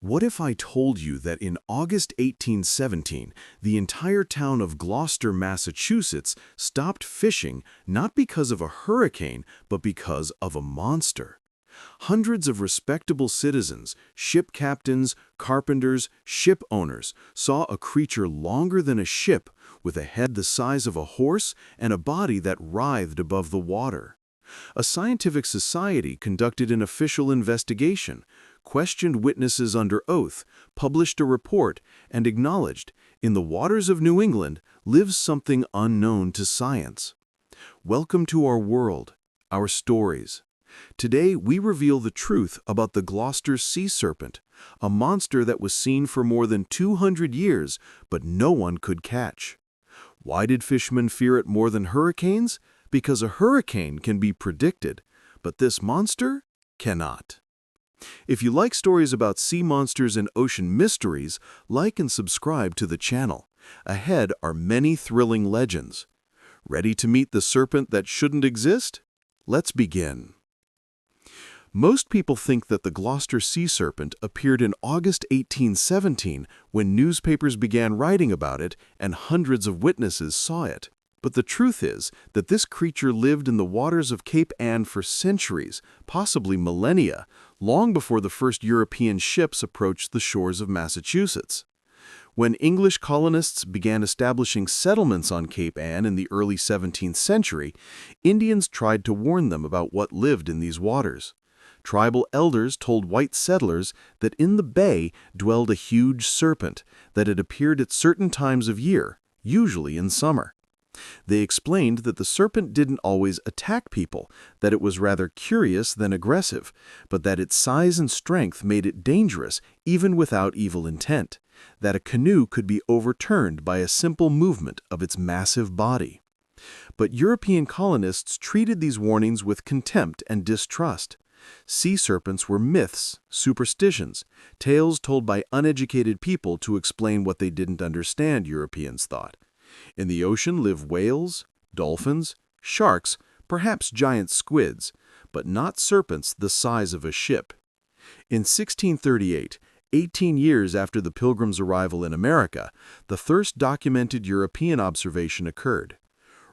What if I told you that in August 1817, the entire town of Gloucester, Massachusetts, stopped fishing not because of a hurricane, but because of a monster? Hundreds of respectable citizens, ship captains, carpenters, ship owners, saw a creature longer than a ship, with a head the size of a horse and a body that writhed above the water. A scientific society conducted an official investigation, questioned witnesses under oath, published a report, and acknowledged, in the waters of New England lives something unknown to science. Welcome to our world, our stories. Today, we reveal the truth about the Gloucester Sea Serpent, a monster that was seen for more than 200 years, but no one could catch. Why did fishermen fear it more than hurricanes? Because a hurricane can be predicted, but this monster cannot. If you like stories about sea monsters and ocean mysteries, like and subscribe to the channel. Ahead are many thrilling legends. Ready to meet the serpent that shouldn't exist? Let's begin. Most people think that the Gloucester Sea Serpent appeared in August 1817 when newspapers began writing about it and hundreds of witnesses saw it. But the truth is that this creature lived in the waters of Cape Ann for centuries, possibly millennia, long before the first European ships approached the shores of Massachusetts. When English colonists began establishing settlements on Cape Ann in the early 17th century, Indians tried to warn them about what lived in these waters. Tribal elders told white settlers that in the bay dwelled a huge serpent that had appeared at certain times of year, usually in summer. They explained that the serpent didn't always attack people, that it was rather curious than aggressive, but that its size and strength made it dangerous even without evil intent, that a canoe could be overturned by a simple movement of its massive body. But European colonists treated these warnings with contempt and distrust. Sea serpents were myths, superstitions, tales told by uneducated people to explain what they didn't understand, Europeans thought. In the ocean live whales, dolphins, sharks, perhaps giant squids, but not serpents the size of a ship. In 1638, 18 years after the Pilgrims' arrival in America, the first documented European observation occurred.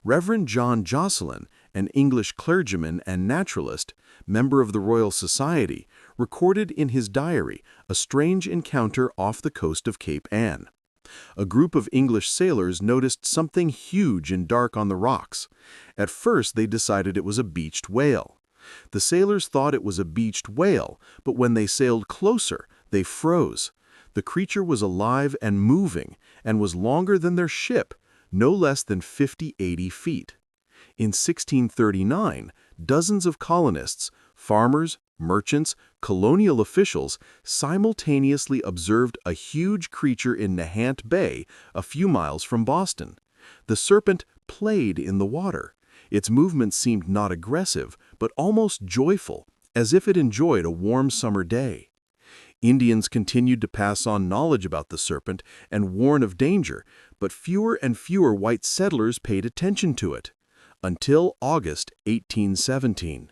Reverend John Josselyn, an English clergyman and naturalist, member of the Royal Society, recorded in his diary a strange encounter off the coast of Cape Ann. A group of English sailors noticed something huge and dark on the rocks. At first, they decided it was a beached whale. The sailors thought it was a beached whale, but when they sailed closer, they froze. The creature was alive and moving, and was longer than their ship, no less than 50–80 feet. In 1639, dozens of colonists, farmers, merchants, colonial officials simultaneously observed a huge creature in Nahant Bay, a few miles from Boston. The serpent played in the water. Its movements seemed not aggressive, but almost joyful, as if it enjoyed a warm summer day. Indians continued to pass on knowledge about the serpent and warn of danger, but fewer and fewer white settlers paid attention to it. Until August 1817.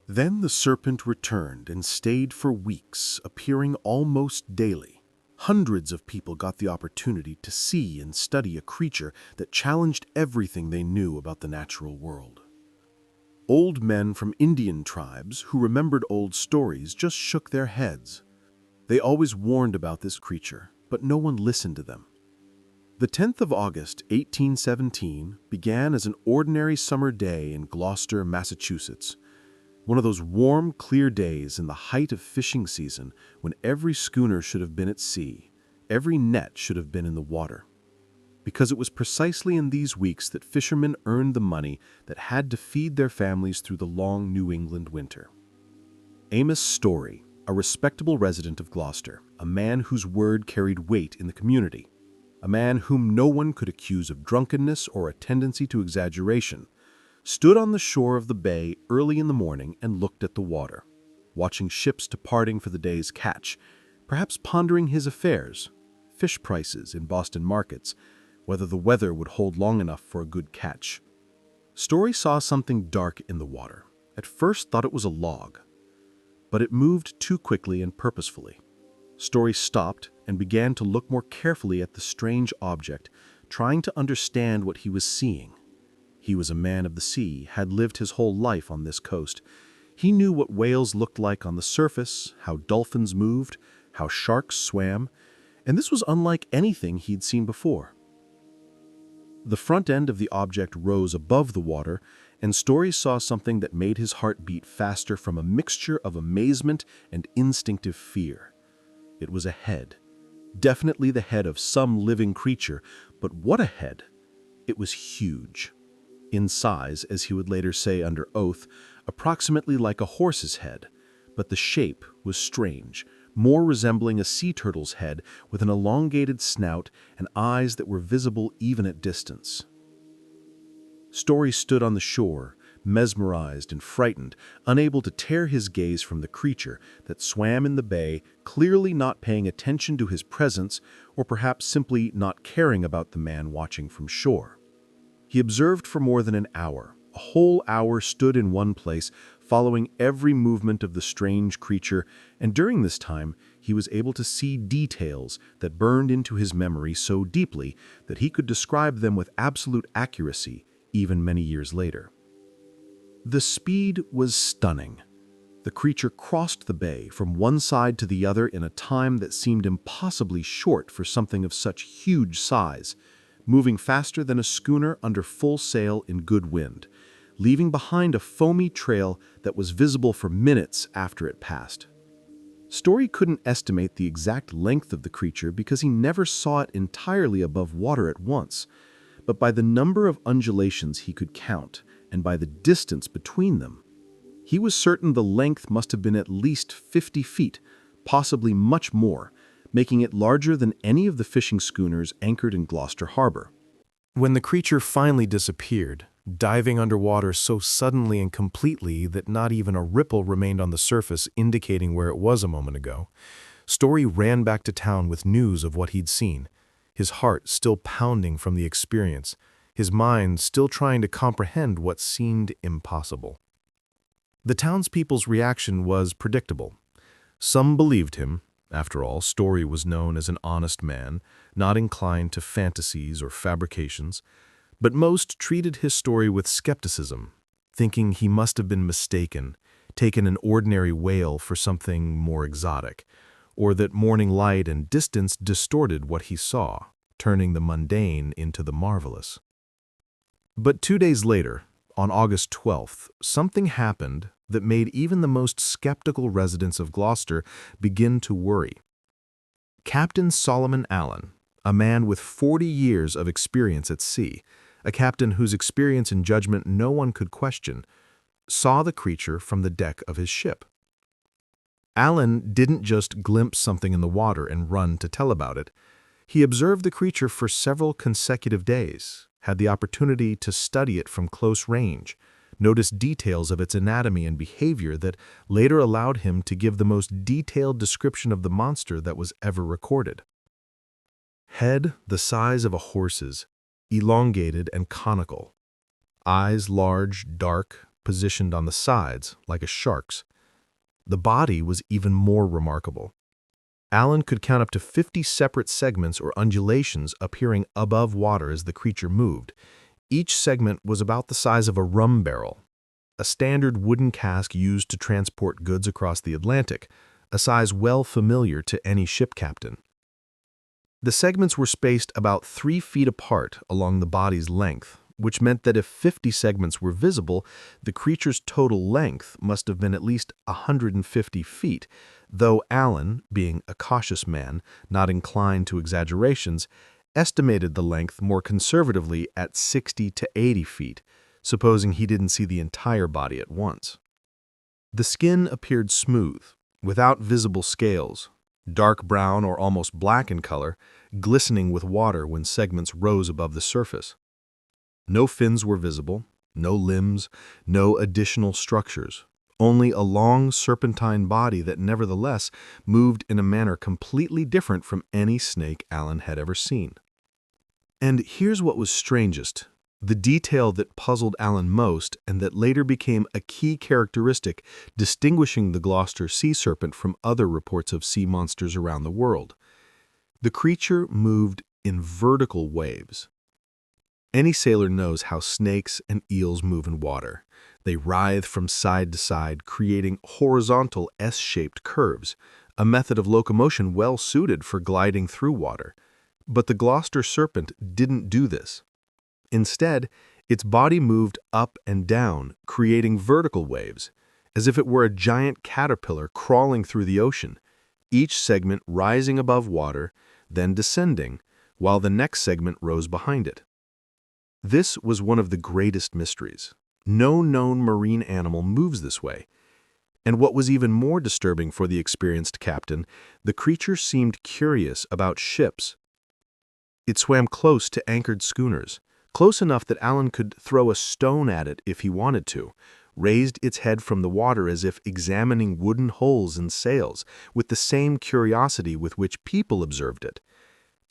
Then the serpent returned and stayed for weeks, appearing almost daily. Hundreds of people got the opportunity to see and study a creature that challenged everything they knew about the natural world. Old men from Indian tribes who remembered old stories just shook their heads. They always warned about this creature, but no one listened to them. The 10th of August, 1817, began as an ordinary summer day in Gloucester, Massachusetts. One of those warm, clear days in the height of fishing season when every schooner should have been at sea, every net should have been in the water. Because it was precisely in these weeks that fishermen earned the money that had to feed their families through the long New England winter. Amos Story, a respectable resident of Gloucester, a man whose word carried weight in the community, a man whom no one could accuse of drunkenness or a tendency to exaggeration, stood on the shore of the bay early in the morning and looked at the water, watching ships departing for the day's catch, perhaps pondering his affairs, fish prices in Boston markets, whether the weather would hold long enough for a good catch. Story saw something dark in the water. At first thought it was a log, but it moved too quickly and purposefully. Story stopped and began to look more carefully at the strange object, trying to understand what he was seeing. He was a man of the sea, had lived his whole life on this coast. He knew what whales looked like on the surface, how dolphins moved, how sharks swam, and this was unlike anything he'd seen before. The front end of the object rose above the water, and Story saw something that made his heart beat faster from a mixture of amazement and instinctive fear. It was a head. Definitely the head of some living creature, but what a head! It was huge. In size, as he would later say under oath, approximately like a horse's head, but the shape was strange, more resembling a sea turtle's head with an elongated snout and eyes that were visible even at distance. Story stood on the shore, mesmerized and frightened, unable to tear his gaze from the creature that swam in the bay, clearly not paying attention to his presence or perhaps simply not caring about the man watching from shore. He observed for more than an hour. A whole hour stood in one place, following every movement of the strange creature, and during this time he was able to see details that burned into his memory so deeply that he could describe them with absolute accuracy, even many years later. The speed was stunning. The creature crossed the bay from one side to the other in a time that seemed impossibly short for something of such huge size, moving faster than a schooner under full sail in good wind, leaving behind a foamy trail that was visible for minutes after it passed. Story couldn't estimate the exact length of the creature because he never saw it entirely above water at once, but by the number of undulations he could count and by the distance between them, he was certain the length must have been at least 50 feet, possibly much more, making it larger than any of the fishing schooners anchored in Gloucester Harbor. When the creature finally disappeared, diving underwater so suddenly and completely that not even a ripple remained on the surface indicating where it was a moment ago, Story ran back to town with news of what he'd seen, his heart still pounding from the experience, his mind still trying to comprehend what seemed impossible. The townspeople's reaction was predictable. Some believed him. After all, Story was known as an honest man, not inclined to fantasies or fabrications, but most treated his story with skepticism, thinking he must have been mistaken, taken an ordinary whale for something more exotic, or that morning light and distance distorted what he saw, turning the mundane into the marvelous. But 2 days later, on August 12th, something happened that made even the most skeptical residents of Gloucester begin to worry. Captain Solomon Allen, a man with 40 years of experience at sea, a captain whose experience and judgment no one could question, saw the creature from the deck of his ship. Allen didn't just glimpse something in the water and run to tell about it. He observed the creature for several consecutive days, had the opportunity to study it from close range, noticed details of its anatomy and behavior that later allowed him to give the most detailed description of the monster that was ever recorded. Head the size of a horse's, elongated and conical. Eyes large, dark, positioned on the sides, like a shark's. The body was even more remarkable. Allen could count up to 50 separate segments or undulations appearing above water as the creature moved. Each segment was about the size of a rum barrel, a standard wooden cask used to transport goods across the Atlantic, a size well familiar to any ship captain. The segments were spaced about 3 feet apart along the body's length, which meant that if 50 segments were visible, the creature's total length must have been at least 150 feet, though Allen, being a cautious man, not inclined to exaggerations, estimated the length more conservatively at 60 to 80 feet, supposing he didn't see the entire body at once. The skin appeared smooth, without visible scales, dark brown or almost black in color, glistening with water when segments rose above the surface. No fins were visible, no limbs, no additional structures, only a long serpentine body that nevertheless moved in a manner completely different from any snake Allen had ever seen. And here's what was strangest. The detail that puzzled Alan most, and that later became a key characteristic distinguishing the Gloucester Sea Serpent from other reports of sea monsters around the world. The creature moved in vertical waves. Any sailor knows how snakes and eels move in water. They writhe from side to side, creating horizontal S-shaped curves, a method of locomotion well suited for gliding through water. But the Gloucester Serpent didn't do this. Instead, its body moved up and down, creating vertical waves, as if it were a giant caterpillar crawling through the ocean, each segment rising above water, then descending, while the next segment rose behind it. This was one of the greatest mysteries. No known marine animal moves this way. And what was even more disturbing for the experienced captain, the creature seemed curious about ships. It swam close to anchored schooners, close enough that Alan could throw a stone at it if he wanted to, raised its head from the water as if examining wooden holes in sails, with the same curiosity with which people observed it.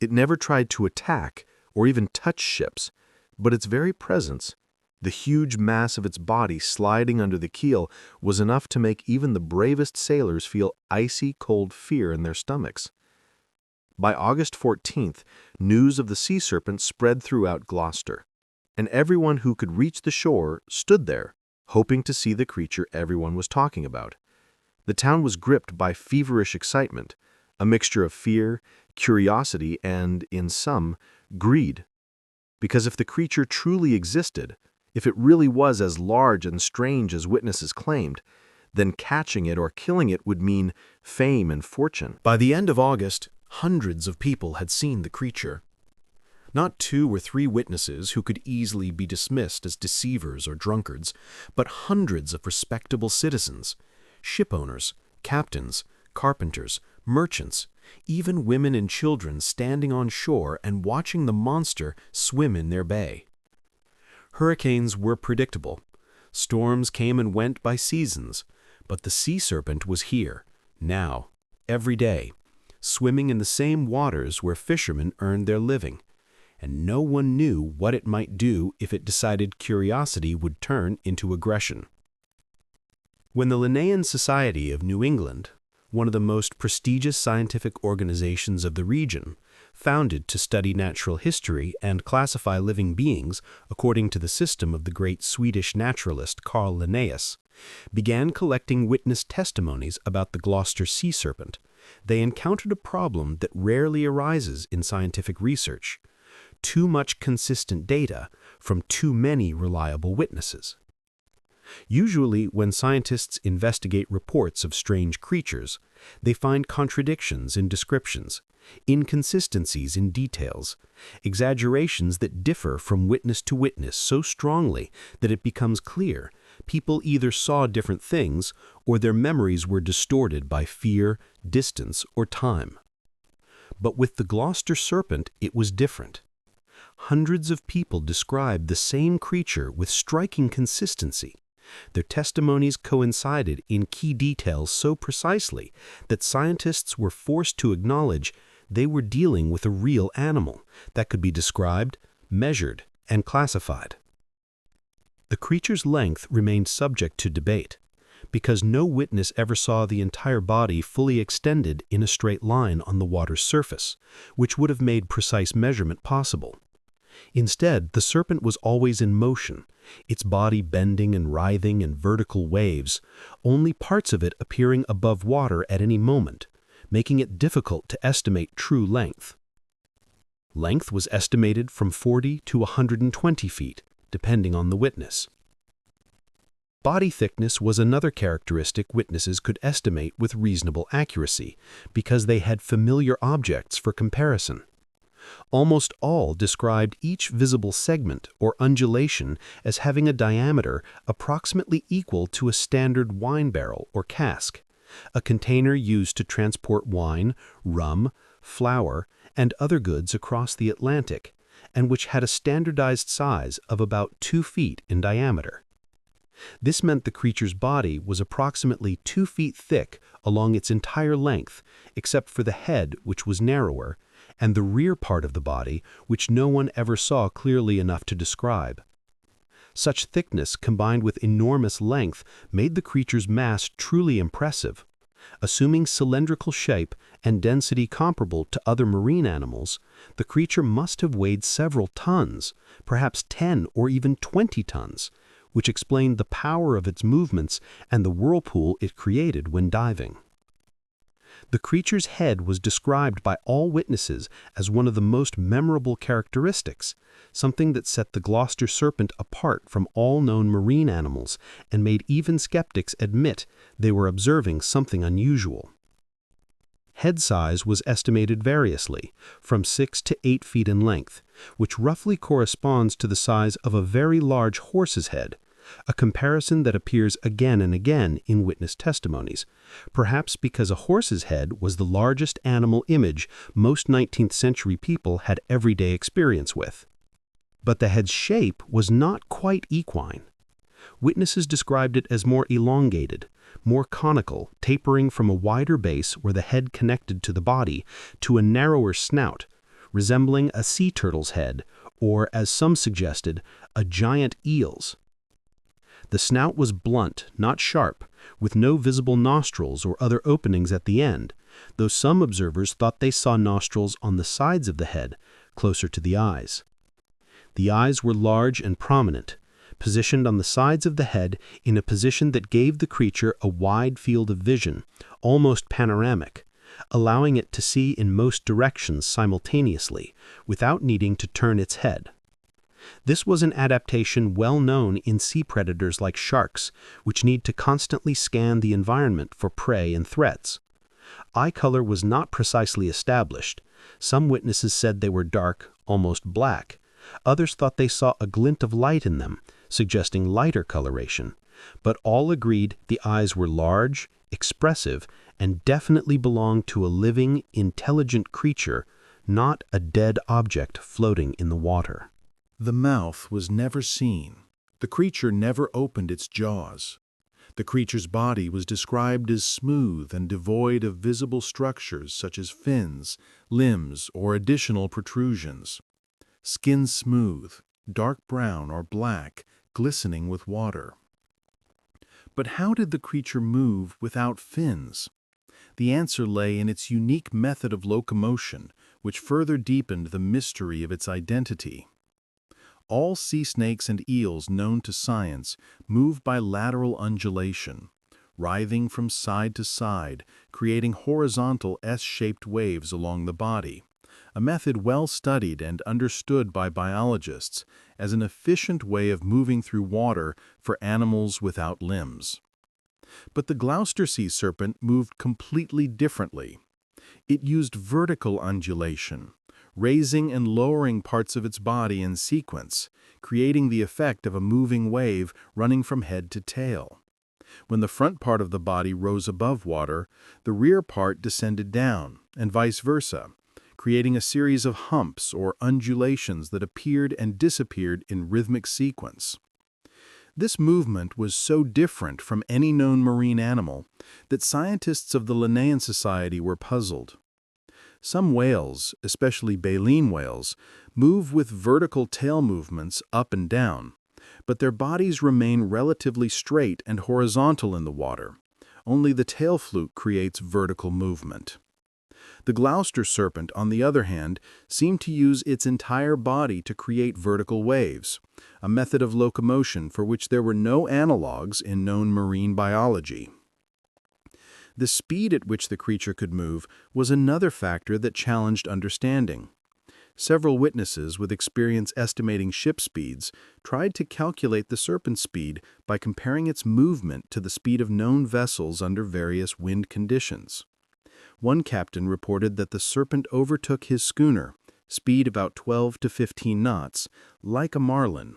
It never tried to attack or even touch ships, but its very presence, the huge mass of its body sliding under the keel, was enough to make even the bravest sailors feel icy cold fear in their stomachs. By August 14th, news of the sea serpent spread throughout Gloucester, and everyone who could reach the shore stood there, hoping to see the creature everyone was talking about. The town was gripped by feverish excitement, a mixture of fear, curiosity, and, in some, greed. Because if the creature truly existed, if it really was as large and strange as witnesses claimed, then catching it or killing it would mean fame and fortune. By the end of August, hundreds of people had seen the creature. Not 2 or 3 witnesses who could easily be dismissed as deceivers or drunkards, but hundreds of respectable citizens, shipowners, captains, carpenters, merchants, even women and children standing on shore and watching the monster swim in their bay. Hurricanes were predictable. Storms came and went by seasons, but the sea serpent was here, now, every day, swimming in the same waters where fishermen earned their living, and no one knew what it might do if it decided curiosity would turn into aggression. When the Linnean Society of New England, one of the most prestigious scientific organizations of the region, founded to study natural history and classify living beings according to the system of the great Swedish naturalist Carl Linnaeus, began collecting witness testimonies about the Gloucester Sea Serpent, they encountered a problem that rarely arises in scientific research: too much consistent data from too many reliable witnesses. Usually, when scientists investigate reports of strange creatures, they find contradictions in descriptions, inconsistencies in details, exaggerations that differ from witness to witness so strongly that it becomes clear people either saw different things or their memories were distorted by fear, distance, or time. But with the Gloucester Serpent, it was different. Hundreds of people described the same creature with striking consistency. Their testimonies coincided in key details so precisely that scientists were forced to acknowledge they were dealing with a real animal that could be described, measured, and classified. The creature's length remained subject to debate, because no witness ever saw the entire body fully extended in a straight line on the water's surface, which would have made precise measurement possible. Instead, the serpent was always in motion, its body bending and writhing in vertical waves, only parts of it appearing above water at any moment, making it difficult to estimate true length. Length was estimated from 40 to 120 feet, depending on the witness. Body thickness was another characteristic witnesses could estimate with reasonable accuracy, because they had familiar objects for comparison. Almost all described each visible segment or undulation as having a diameter approximately equal to a standard wine barrel or cask, a container used to transport wine, rum, flour, and other goods across the Atlantic, and which had a standardized size of about 2 feet in diameter. This meant the creature's body was approximately 2 feet thick along its entire length, except for the head, which was narrower, and the rear part of the body, which no one ever saw clearly enough to describe. Such thickness combined with enormous length made the creature's mass truly impressive. Assuming cylindrical shape and density comparable to other marine animals, the creature must have weighed several tons, perhaps 10 or even 20 tons, which explained the power of its movements and the whirlpool it created when diving. The creature's head was described by all witnesses as one of the most memorable characteristics, something that set the Gloucester serpent apart from all known marine animals and made even skeptics admit they were observing something unusual. Head size was estimated variously, from 6 to 8 feet in length, which roughly corresponds to the size of a very large horse's head, a comparison that appears again and again in witness testimonies, perhaps because a horse's head was the largest animal image most 19th century people had everyday experience with. But the head's shape was not quite equine. Witnesses described it as more elongated, more conical, tapering from a wider base where the head connected to the body to a narrower snout, resembling a sea turtle's head, or, as some suggested, a giant eel's. The snout was blunt, not sharp, with no visible nostrils or other openings at the end, though some observers thought they saw nostrils on the sides of the head, closer to the eyes. The eyes were large and prominent, positioned on the sides of the head in a position that gave the creature a wide field of vision, almost panoramic, allowing it to see in most directions simultaneously, without needing to turn its head. This was an adaptation well known in sea predators like sharks, which need to constantly scan the environment for prey and threats. Eye color was not precisely established. Some witnesses said they were dark, almost black. Others thought they saw a glint of light in them, suggesting lighter coloration. But all agreed the eyes were large, expressive, and definitely belonged to a living, intelligent creature, not a dead object floating in the water. The mouth was never seen. The creature never opened its jaws. The creature's body was described as smooth and devoid of visible structures such as fins, limbs, or additional protrusions. Skin smooth, dark brown or black, glistening with water. But how did the creature move without fins? The answer lay in its unique method of locomotion, which further deepened the mystery of its identity. All sea snakes and eels known to science move by lateral undulation, writhing from side to side, creating horizontal S-shaped waves along the body, a method well studied and understood by biologists as an efficient way of moving through water for animals without limbs. But the Gloucester Sea Serpent moved completely differently. It used vertical undulation, raising and lowering parts of its body in sequence, creating the effect of a moving wave running from head to tail. When the front part of the body rose above water, the rear part descended down, and vice versa, creating a series of humps or undulations that appeared and disappeared in rhythmic sequence. This movement was so different from any known marine animal that scientists of the Linnaean Society were puzzled. Some whales, especially baleen whales, move with vertical tail movements up and down, but their bodies remain relatively straight and horizontal in the water. Only the tail fluke creates vertical movement. The Gloucester serpent, on the other hand, seemed to use its entire body to create vertical waves, a method of locomotion for which there were no analogs in known marine biology. The speed at which the creature could move was another factor that challenged understanding. Several witnesses with experience estimating ship speeds tried to calculate the serpent's speed by comparing its movement to the speed of known vessels under various wind conditions. One captain reported that the serpent overtook his schooner, speed about 12 to 15 knots, like a marlin.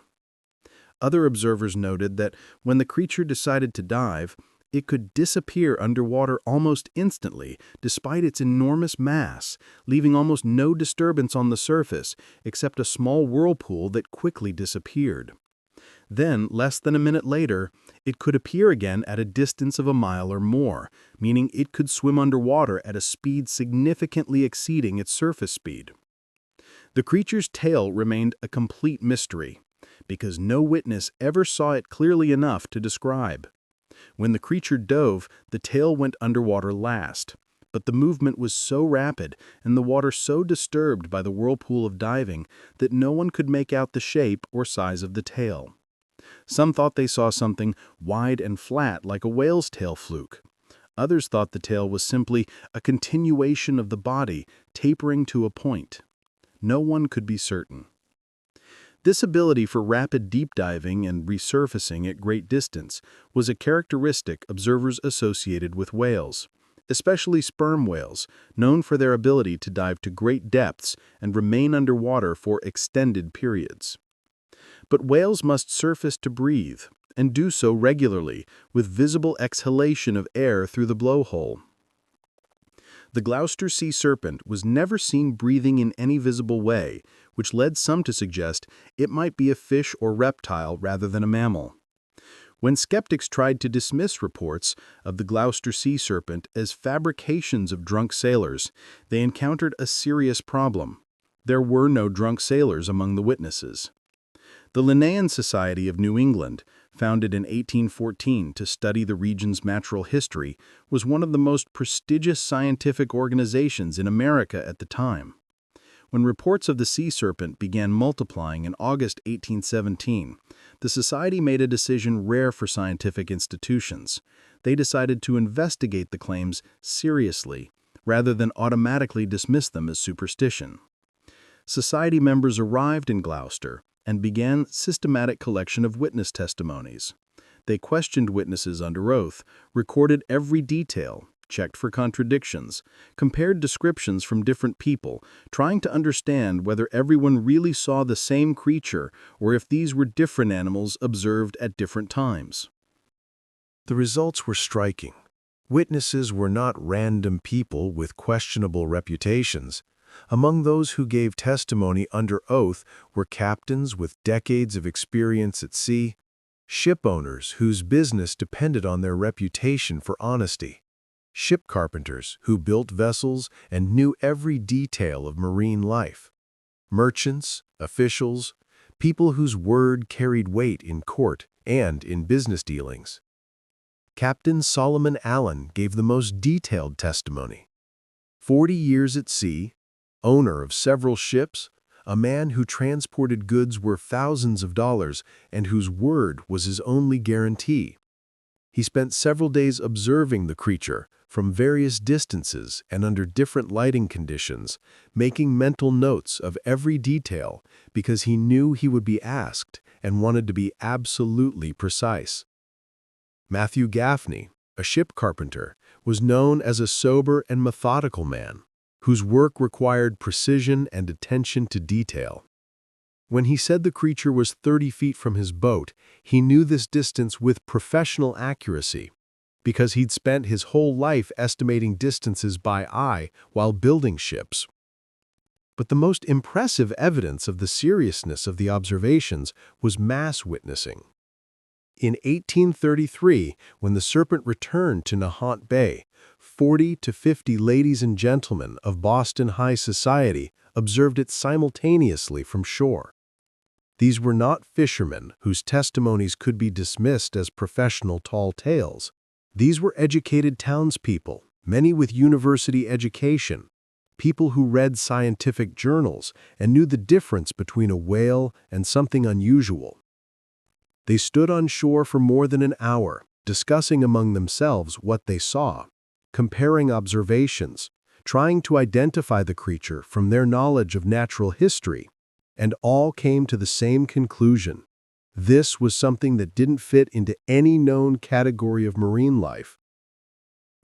Other observers noted that when the creature decided to dive, it could disappear underwater almost instantly, despite its enormous mass, leaving almost no disturbance on the surface, except a small whirlpool that quickly disappeared. Then, less than a minute later, it could appear again at a distance of a mile or more, meaning it could swim underwater at a speed significantly exceeding its surface speed. The creature's tail remained a complete mystery, because no witness ever saw it clearly enough to describe. When the creature dove, the tail went underwater last, but the movement was so rapid and the water so disturbed by the whirlpool of diving that no one could make out the shape or size of the tail. Some thought they saw something wide and flat like a whale's tail fluke. Others thought the tail was simply a continuation of the body, tapering to a point. No one could be certain. This ability for rapid deep diving and resurfacing at great distance was a characteristic observers associated with whales, especially sperm whales, known for their ability to dive to great depths and remain underwater for extended periods. But whales must surface to breathe, and do so regularly, with visible exhalation of air through the blowhole. The Gloucester Sea Serpent was never seen breathing in any visible way, which led some to suggest it might be a fish or reptile rather than a mammal. When skeptics tried to dismiss reports of the Gloucester Sea Serpent as fabrications of drunk sailors, they encountered a serious problem. There were no drunk sailors among the witnesses. The Linnean Society of New England, founded in 1814 to study the region's natural history, was one of the most prestigious scientific organizations in America at the time. When reports of the sea serpent began multiplying in August 1817, the society made a decision rare for scientific institutions. They decided to investigate the claims seriously, rather than automatically dismiss them as superstition. Society members arrived in Gloucester and began systematic collection of witness testimonies. They questioned witnesses under oath, recorded every detail, checked for contradictions, compared descriptions from different people, trying to understand whether everyone really saw the same creature or if these were different animals observed at different times. The results were striking. Witnesses were not random people with questionable reputations. Among those who gave testimony under oath were captains with decades of experience at sea, ship owners whose business depended on their reputation for honesty, ship carpenters who built vessels and knew every detail of marine life, merchants, officials, people whose word carried weight in court and in business dealings. Captain Solomon Allen gave the most detailed testimony. 40 years at sea, owner of several ships, a man who transported goods worth thousands of dollars and whose word was his only guarantee. He spent several days observing the creature from various distances and under different lighting conditions, making mental notes of every detail because he knew he would be asked and wanted to be absolutely precise. Matthew Gaffney, a ship carpenter, was known as a sober and methodical man, whose work required precision and attention to detail. When he said the creature was 30 feet from his boat, he knew this distance with professional accuracy, because he'd spent his whole life estimating distances by eye while building ships. But the most impressive evidence of the seriousness of the observations was mass witnessing. In 1833, when the serpent returned to Nahant Bay, 40 to 50 ladies and gentlemen of Boston high society observed it simultaneously from shore. These were not fishermen whose testimonies could be dismissed as professional tall tales. These were educated townspeople, many with university education, people who read scientific journals and knew the difference between a whale and something unusual. They stood on shore for more than an hour, discussing among themselves what they saw, comparing observations, trying to identify the creature from their knowledge of natural history, and all came to the same conclusion. This was something that didn't fit into any known category of marine life.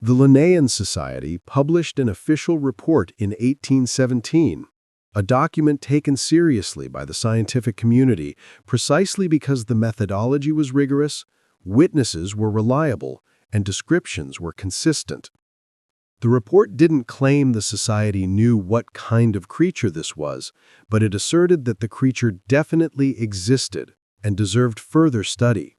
The Linnean Society published an official report in 1817, a document taken seriously by the scientific community precisely because the methodology was rigorous, witnesses were reliable, and descriptions were consistent. The report didn't claim the society knew what kind of creature this was, but it asserted that the creature definitely existed and deserved further study.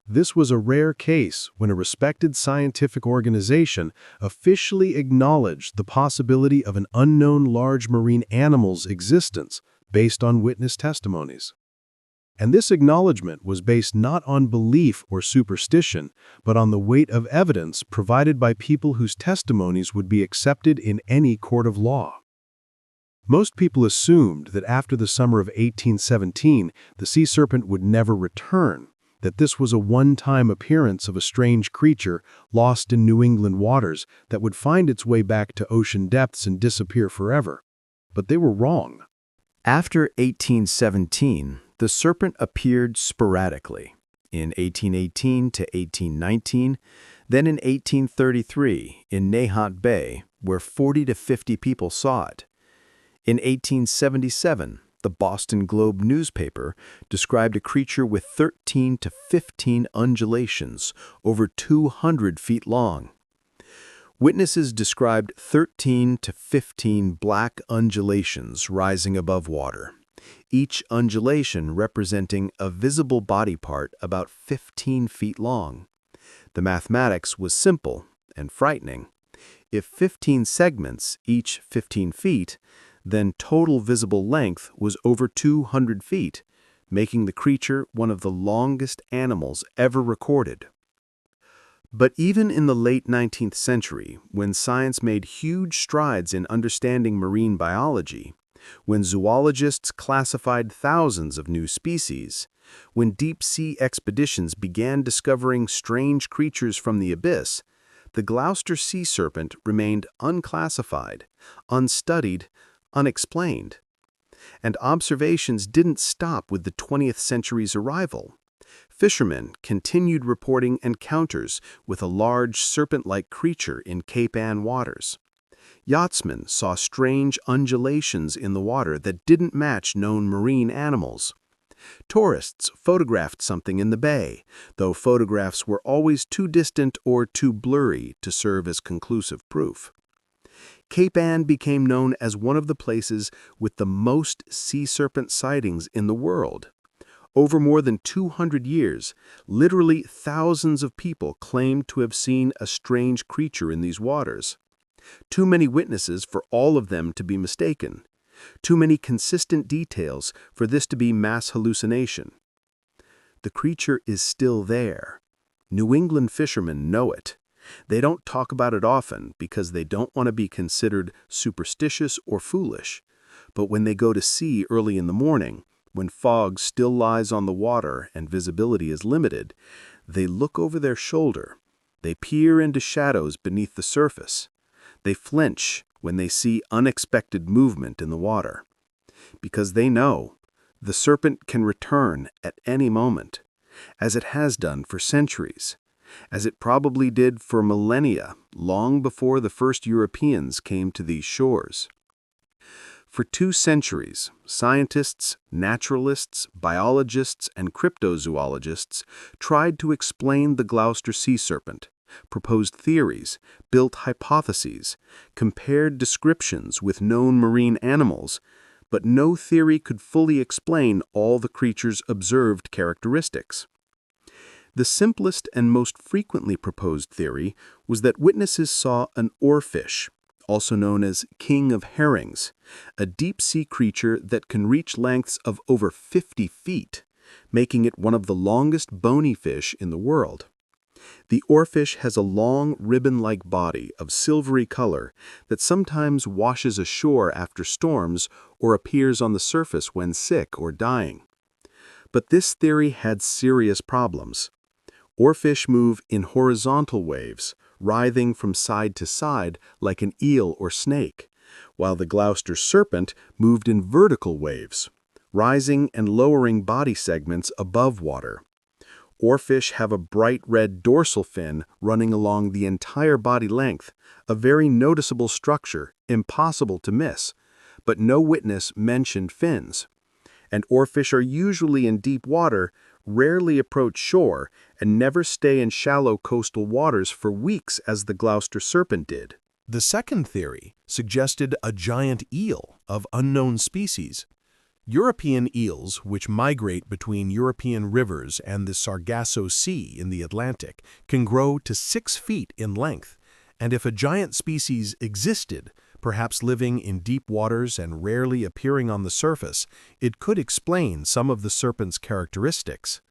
This was a rare case when a respected scientific organization officially acknowledged the possibility of an unknown large marine animal's existence based on witness testimonies. And this acknowledgement was based not on belief or superstition, but on the weight of evidence provided by people whose testimonies would be accepted in any court of law. Most people assumed that after the summer of 1817, the sea serpent would never return, that this was a one-time appearance of a strange creature lost in New England waters that would find its way back to ocean depths and disappear forever. But they were wrong. After 1817, the serpent appeared sporadically, in 1818 to 1819, then in 1833 in Nahant Bay, where 40 to 50 people saw it. In 1877, the Boston Globe newspaper described a creature with 13 to 15 undulations, over 200 feet long. Witnesses described 13 to 15 black undulations rising above water, each undulation representing a visible body part about 15 feet long. The mathematics was simple and frightening. If 15 segments, each 15 feet, then total visible length was over 200 feet, making the creature one of the longest animals ever recorded. But even in the late 19th century, when science made huge strides in understanding marine biology, when zoologists classified thousands of new species, when deep-sea expeditions began discovering strange creatures from the abyss, the Gloucester Sea Serpent remained unclassified, unstudied, unexplained. And observations didn't stop with the 20th century's arrival. Fishermen continued reporting encounters with a large serpent-like creature in Cape Ann waters. Yachtsmen saw strange undulations in the water that didn't match known marine animals. Tourists photographed something in the bay, though photographs were always too distant or too blurry to serve as conclusive proof. Cape Ann became known as one of the places with the most sea serpent sightings in the world. Over more than 200 years, literally thousands of people claimed to have seen a strange creature in these waters. Too many witnesses for all of them to be mistaken. Too many consistent details for this to be mass hallucination. The creature is still there. New England fishermen know it. They don't talk about it often because they don't want to be considered superstitious or foolish. But when they go to sea early in the morning, when fog still lies on the water and visibility is limited, they look over their shoulder. They peer into shadows beneath the surface. They flinch when they see unexpected movement in the water. Because they know the serpent can return at any moment, as it has done for centuries, as it probably did for millennia, long before the first Europeans came to these shores. For 2 centuries, scientists, naturalists, biologists, and cryptozoologists tried to explain the Gloucester Sea Serpent, proposed theories, built hypotheses, compared descriptions with known marine animals, but no theory could fully explain all the creature's observed characteristics. The simplest and most frequently proposed theory was that witnesses saw an oarfish, also known as king of herrings, a deep-sea creature that can reach lengths of over 50 feet, making it one of the longest bony fish in the world. The oarfish has a long ribbon-like body of silvery color that sometimes washes ashore after storms or appears on the surface when sick or dying. But this theory had serious problems. Oarfish move in horizontal waves, writhing from side to side like an eel or snake, while the Gloucester serpent moved in vertical waves, rising and lowering body segments above water. Oarfish have a bright red dorsal fin running along the entire body length, a very noticeable structure, impossible to miss, but no witness mentioned fins. And oarfish are usually in deep water, rarely approach shore, and never stay in shallow coastal waters for weeks as the Gloucester serpent did. The second theory suggested a giant eel of unknown species. European eels, which migrate between European rivers and the Sargasso Sea in the Atlantic, can grow to 6 feet in length, and if a giant species existed, perhaps living in deep waters and rarely appearing on the surface, it could explain some of the serpent's characteristics.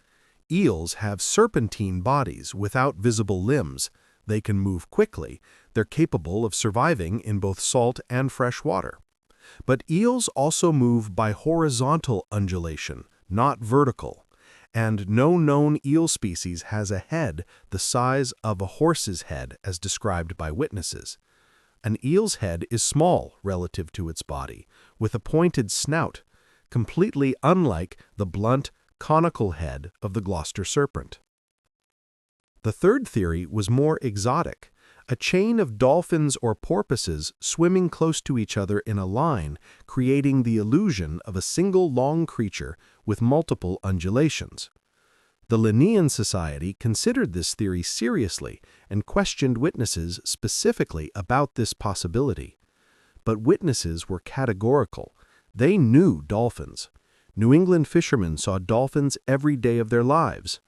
Eels have serpentine bodies without visible limbs. They can move quickly. They're capable of surviving in both salt and fresh water. But eels also move by horizontal undulation, not vertical, and no known eel species has a head the size of a horse's head as described by witnesses. An eel's head is small relative to its body, with a pointed snout, completely unlike the blunt, conical head of the Gloucester serpent. The third theory was more exotic. A chain of dolphins or porpoises swimming close to each other in a line, creating the illusion of a single long creature with multiple undulations. The Linnean Society considered this theory seriously and questioned witnesses specifically about this possibility. But witnesses were categorical. They knew dolphins. New England fishermen saw dolphins every day of their lives.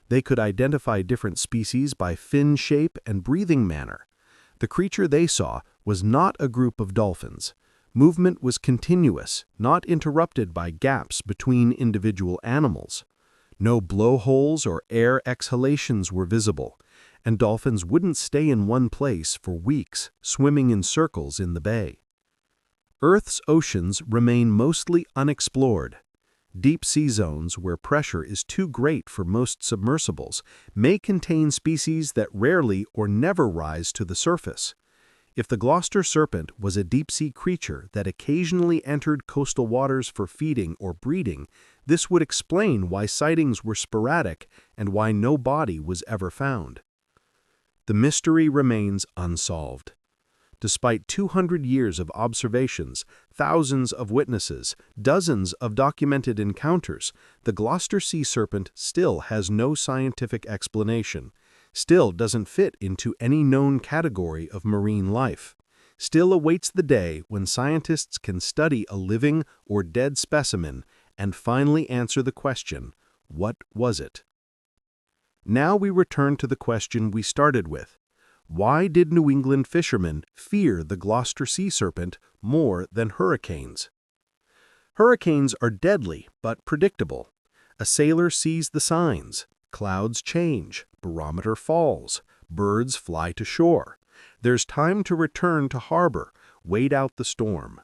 They could identify different species by fin shape and breathing manner. The creature they saw was not a group of dolphins. Movement was continuous, not interrupted by gaps between individual animals. No blowholes or air exhalations were visible, and dolphins wouldn't stay in one place for weeks, swimming in circles in the bay. Earth's oceans remain mostly unexplored. Deep sea zones where pressure is too great for most submersibles may contain species that rarely or never rise to the surface. If the Gloucester serpent was a deep-sea creature that occasionally entered coastal waters for feeding or breeding, this would explain why sightings were sporadic and why no body was ever found. The mystery remains unsolved. Despite 200 years of observations, thousands of witnesses, dozens of documented encounters, the Gloucester Sea Serpent still has no scientific explanation, still doesn't fit into any known category of marine life, still awaits the day when scientists can study a living or dead specimen and finally answer the question, what was it? Now we return to the question we started with. Why did New England fishermen fear the Gloucester Sea Serpent more than hurricanes? Hurricanes are deadly but predictable. A sailor sees the signs. Clouds change, barometer falls, birds fly to shore. There's time to return to harbor, wait out the storm.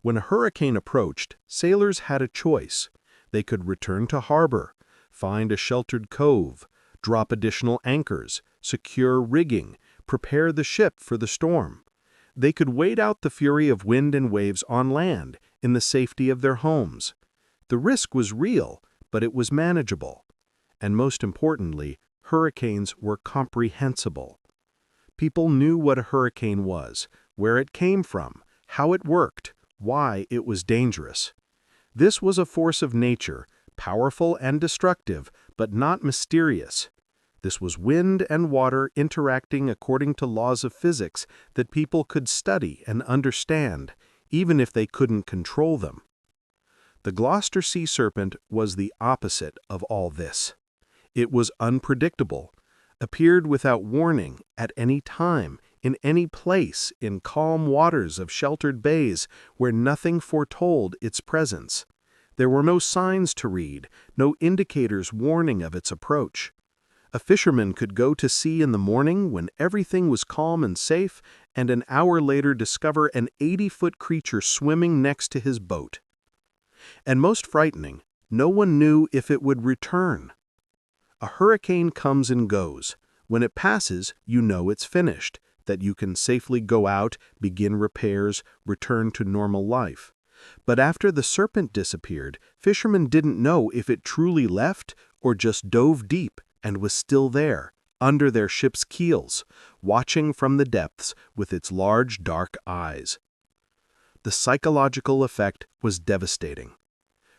When a hurricane approached, sailors had a choice. They could return to harbor, find a sheltered cove, drop additional anchors, secure rigging, prepare the ship for the storm. They could wait out the fury of wind and waves on land, in the safety of their homes. The risk was real, but it was manageable. And most importantly, hurricanes were comprehensible. People knew what a hurricane was, where it came from, how it worked, why it was dangerous. This was a force of nature, powerful and destructive, but not mysterious. This was wind and water interacting according to laws of physics that people could study and understand, even if they couldn't control them. The Gloucester Sea Serpent was the opposite of all this. It was unpredictable, appeared without warning at any time, in any place, in calm waters of sheltered bays where nothing foretold its presence. There were no signs to read, no indicators warning of its approach. A fisherman could go to sea in the morning when everything was calm and safe, and an hour later discover an 80-foot creature swimming next to his boat. And most frightening, no one knew if it would return. A hurricane comes and goes. When it passes, you know it's finished, that you can safely go out, begin repairs, return to normal life. But after the serpent disappeared, fishermen didn't know if it truly left or just dove deep and was still there, under their ship's keels, watching from the depths with its large, dark eyes. The psychological effect was devastating.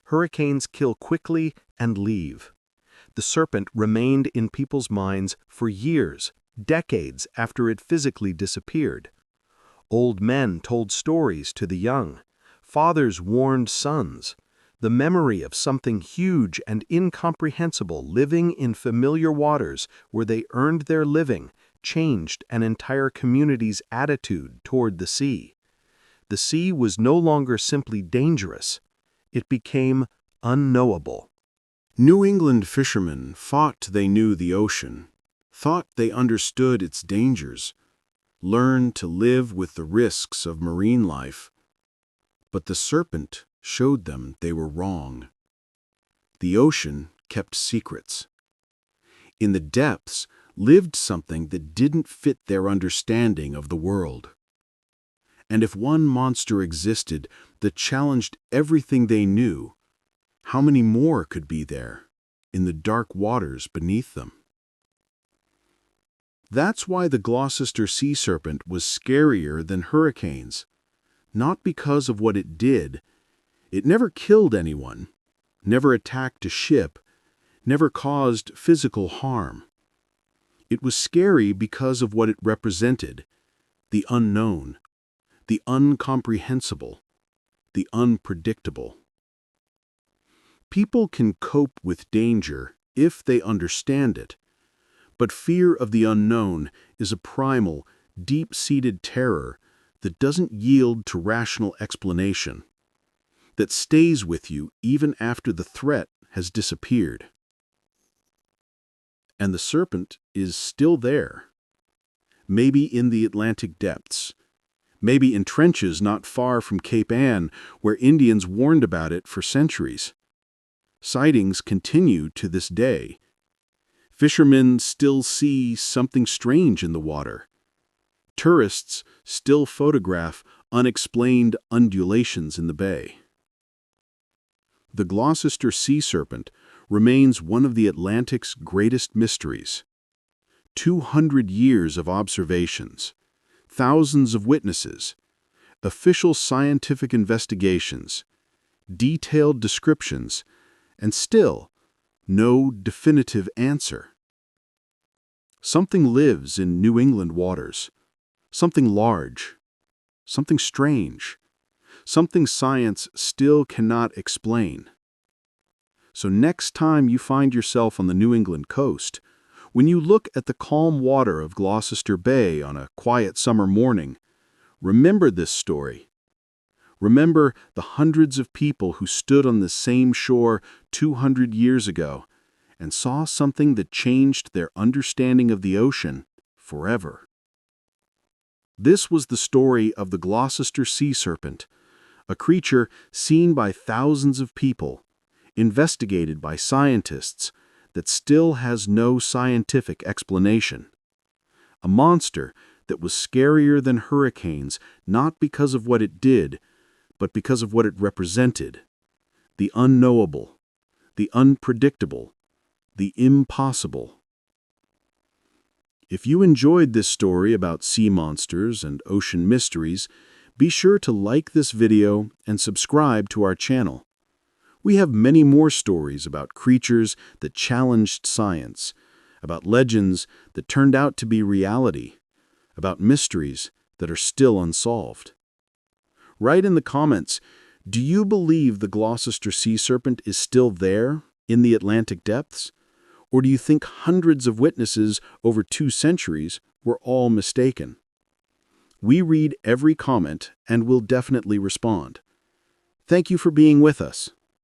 Hurricanes kill quickly and leave. The serpent remained in people's minds for years, decades after it physically disappeared. Old men told stories to the young. Fathers warned sons. The memory of something huge and incomprehensible living in familiar waters where they earned their living changed an entire community's attitude toward the sea. The sea was no longer simply dangerous. It became unknowable. New England fishermen thought they knew the ocean, thought they understood its dangers, learned to live with the risks of marine life. But the serpent showed them they were wrong. The ocean kept secrets. In the depths lived something that didn't fit their understanding of the world. And if one monster existed that challenged everything they knew, how many more could be there, in the dark waters beneath them? That's why the Gloucester Sea Serpent was scarier than hurricanes. Not because of what it did. It never killed anyone, never attacked a ship, never caused physical harm. It was scary because of what it represented: the unknown, the incomprehensible, the unpredictable. People can cope with danger if they understand it, but fear of the unknown is a primal, deep-seated terror that doesn't yield to rational explanation, that stays with you even after the threat has disappeared. And the serpent is still there. Maybe in the Atlantic depths, maybe in trenches not far from Cape Ann where Indians warned about it for centuries. Sightings continue to this day. Fishermen still see something strange in the water. Tourists still photograph unexplained undulations in the bay. The Gloucester Sea Serpent remains one of the Atlantic's greatest mysteries. 200 years of observations, thousands of witnesses, official scientific investigations, detailed descriptions, and still no definitive answer. Something lives in New England waters, something large, something strange, something science still cannot explain. So next time you find yourself on the New England coast, when you look at the calm water of Gloucester Bay on a quiet summer morning, remember this story. Remember the hundreds of people who stood on the same shore 200 years ago and saw something that changed their understanding of the ocean forever. This was the story of the Gloucester Sea Serpent, a creature seen by thousands of people, investigated by scientists, that still has no scientific explanation. A monster that was scarier than hurricanes, not because of what it did, but because of what it represented: the unknowable, the unpredictable, the impossible. If you enjoyed this story about sea monsters and ocean mysteries, be sure to like this video and subscribe to our channel. We have many more stories about creatures that challenged science, about legends that turned out to be reality, about mysteries that are still unsolved. Write in the comments, do you believe the Gloucester Sea Serpent is still there in the Atlantic depths? Or do you think hundreds of witnesses over 2 centuries were all mistaken? We read every comment and will definitely respond. Thank you for being with us.